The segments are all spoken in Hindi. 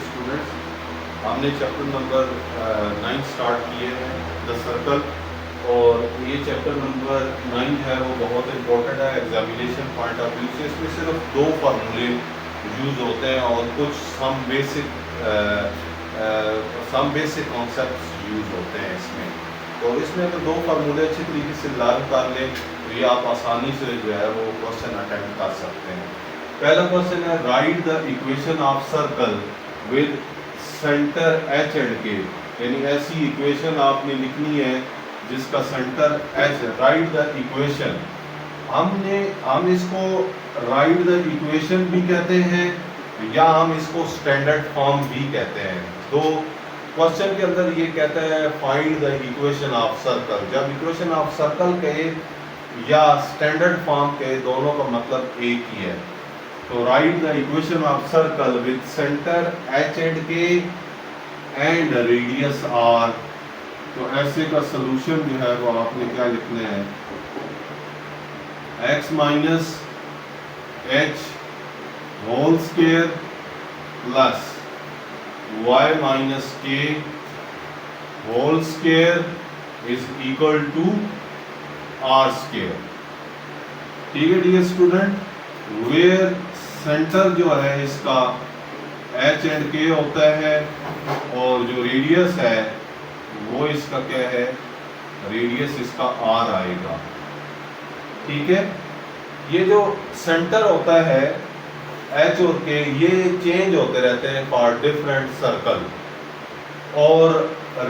स्टूडेंट्स, हमने चैप्टर नंबर 9 स्टार्ट किए हैं द सर्कल। और ये चैप्टर नंबर 9 है वो बहुत इम्पोर्टेंट है एग्जामिनेशन पॉइंट ऑफ व्यू से। इसमें सिर्फ 2 फार्मूले यूज़ होते हैं और कुछ सम बेसिक कॉन्सेप्ट्स यूज़ होते हैं इसमें। तो इसमें अगर 2 फार्मूले अच्छी तरीके से लर्न कर लें तो ये आप आसानी से जो है वो क्वेश्चन अटेम्प्ट कर सकते हैं। पहला क्वेश्चन है right the equation of circle with centre H and के, यानी ऐसी इक्वेशन आपने लिखनी है जिसका सेंटर एच है। राइट द इक्वेशन, हम इसको राइट द इक्वेशन भी कहते हैं या हम इसको स्टैंडर्ड फॉर्म भी कहते हैं। तो क्वेश्चन के अंदर ये कहता है find the equation of circle. जब इक्वेशन ऑफ सर्कल कहे या स्टैंडर्ड फॉर्म कहे, दोनों का मतलब एक ही है। तो right the equation of circle with centre H and के एंड रेडियस आर। तो ऐसे का सलूशन जो है वो आपने क्या लिखना है, x minus H whole square plus y minus K whole square is equal to R square. ठीक है डियर स्टूडेंट, वेयर सेंटर जो है इसका एच एंड के होता है और जो रेडियस है वो इसका क्या है, रेडियस इसका आर आएगा। ठीक है, ये जो सेंटर होता है एच और के ये चेंज होते रहते हैं फॉर डिफरेंट सर्कल, और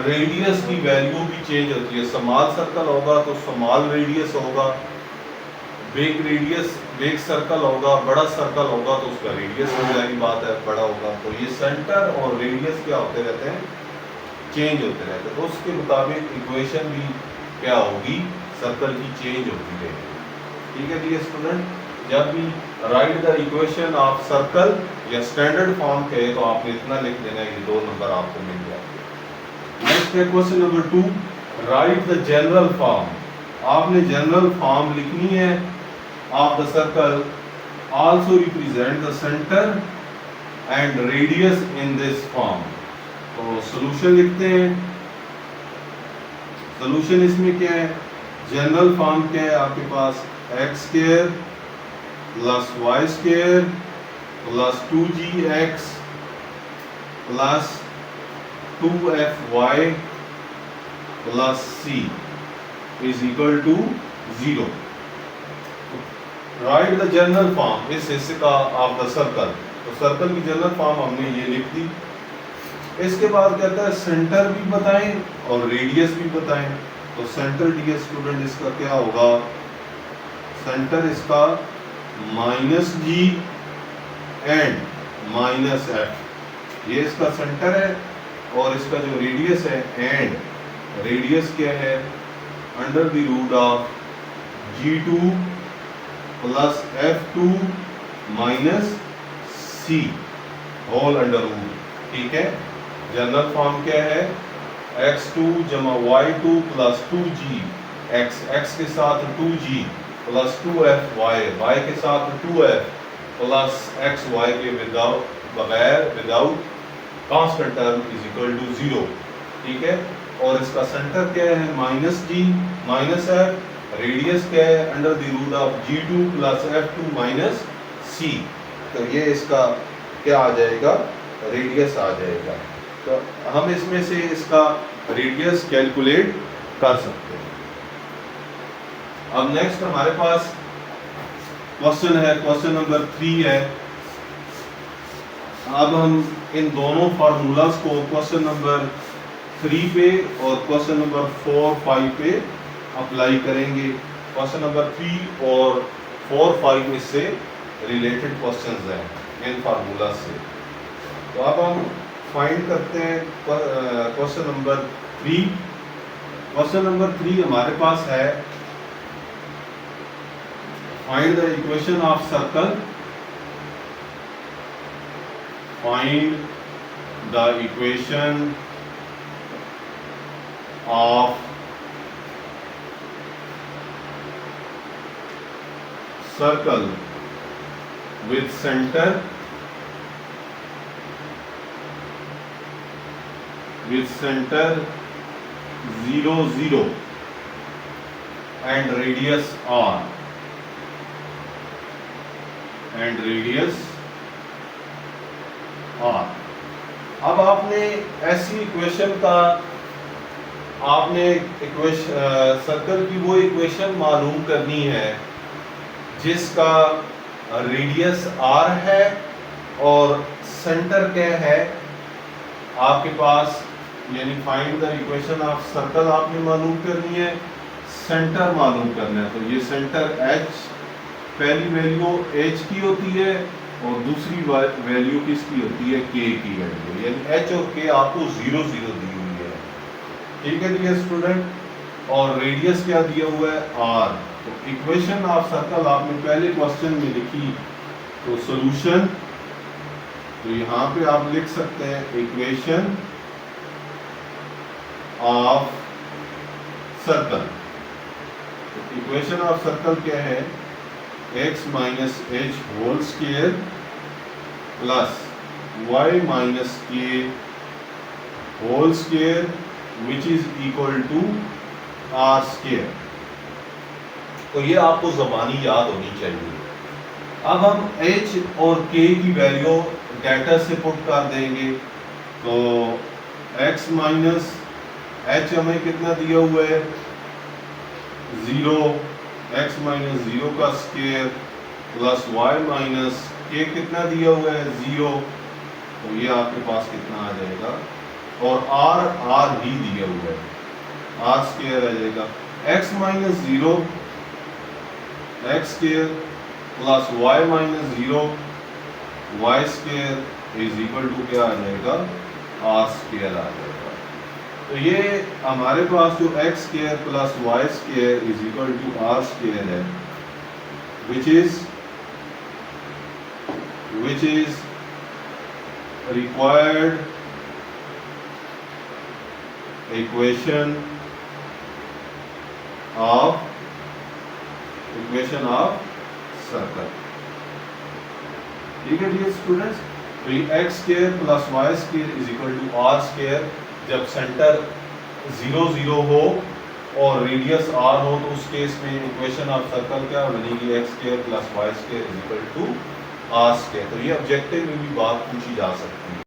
रेडियस की वैल्यू भी चेंज होती है। स्मॉल सर्कल होगा तो स्मॉल रेडियस होगा, बिग सर्कल होगा, बड़ा सर्कल होगा तो उसका रेडियस हो जाएगी, बात है बड़ा होगा। तो ये सेंटर और रेडियस क्या होते रहते हैं, चेंज होते रहते हैं। तो उसके मुताबिक इक्वेशन भी क्या होगी, सर्कल की चेंज होती रहेगी। ठीक है डियर स्टूडेंट, जब भी right the equation of circle या स्टैंडर्ड फॉर्म कहे तो आपने इतना लिख देना है, ये 2 नंबर आपको मिल जाएंगे। नेक्स्ट है question number 2, right the general form. आपने जनरल फॉर्म लिखनी है of the circle also represent the centre and radius in this form. तो सॉल्यूशन लिखते हैं। सॉल्यूशन इसमें क्या है, जनरल फॉर्म क्या है आपके पास, X square plus Y square plus 2gx plus 2fy plus c is equal to 0। Right the general form इस हिस्से का ऑफ द सर्कल। तो सर्कल की जनरल फॉर्म हमने ये लिख दी। इसके बाद कहता है सेंटर भी बताएं और रेडियस भी बताएं। तो सेंटर डियर स्टूडेंट इसका क्या होगा, सेंटर इसका -g एंड -f, ये इसका सेंटर है। और इसका जो रेडियस है एंड रेडियस क्या है, under the root of g2 plus f2 minus c whole under root. ठीक है, जनरल फॉर्म क्या है, x2 जमा y2 प्लस 2gx, x के साथ 2g प्लस 2fy, y के साथ 2f प्लस xy के without constant term is equal to 0। ठीक है, और इसका सेंटर क्या है, -g -f, रेडियस क्या है, under the root of g2 plus f2 minus c। तो ये इसका क्या आ जाएगा, रेडियस आ जाएगा। तो हम इसमें से इसका रेडियस कैलकुलेट कर सकते हैं। अब नेक्स्ट हमारे पास क्वेश्चन है, क्वेश्चन नंबर 3 है। अब हम इन दोनों फार्मूलाज को क्वेश्चन नंबर 3 पे और क्वेश्चन नंबर 4, 5 पे अप्लाई करेंगे। क्वेश्चन नंबर 3 और 4, 5 इससे रिलेटेड क्वेश्चंस हैं इन फार्मूला से। तो अब हम फाइंड करते हैं क्वेश्चन नंबर 3। क्वेश्चन नंबर 3 हमारे पास है find the equation of circle, find the equation of circle with center with center 0 0 and radius r अब आपने ऐसी इक्वेशन का सर्कल की वो इक्वेशन मालूम करनी है जिसका रेडियस r है और सेंटर क्या है आपके पास, यानी find the equation of circle आपने मालूम करनी है, सेंटर मालूम करना है। तो ये सेंटर h, पहली वैल्यू h की होती है और दूसरी वैल्यू किसकी होती है, k की वैल्यू, यानी h और k आपको 0 0 दी हुई है। ठीक है डियर स्टूडेंट, और रेडियस क्या दिया हुआ है, r। तो इक्वेशन ऑफ सर्कल आपने पहले क्वेश्चन में लिखी, तो सॉल्यूशन, तो यहाँ पे आप लिख सकते हैं इक्वेशन ऑफ सर्कल। तो इक्वेशन ऑफ सर्कल क्या है, x minus H whole square plus y minus K whole square which is equal to r square. तो ये आपको ज़बानी याद होनी चाहिए। अब हम h और k की वैल्यू डेटा से पुट कर देंगे। तो x माइनस h हमें कितना दिया हुआ है, 0, x माइनस 0 का square plus y minus k कितना दिया हुआ है, 0। तो ये आपके पास कितना आ जाएगा, और r भी दिया हुआ है, r स्क्वायर आ जाएगा, x minus 0 x square plus y minus 0 y square is equal to क्या आ जाएगा, r स्क्वायर आ जाएगा। तो ये हमारे पास जो x square plus y square is equal to r square है, which is required equation of circle. ठीक है डियर स्टूडेंट्स, तो ये x square plus y square is equal to r square, जब सेंटर 0 0 हो और रेडियस r हो तो उस केस में इक्वेशन ऑफ सर्कल क्या बनेगी, x square plus y square is equal to r square. तो ये ऑब्जेक्टिव में भी बात पूछी जा सकती है।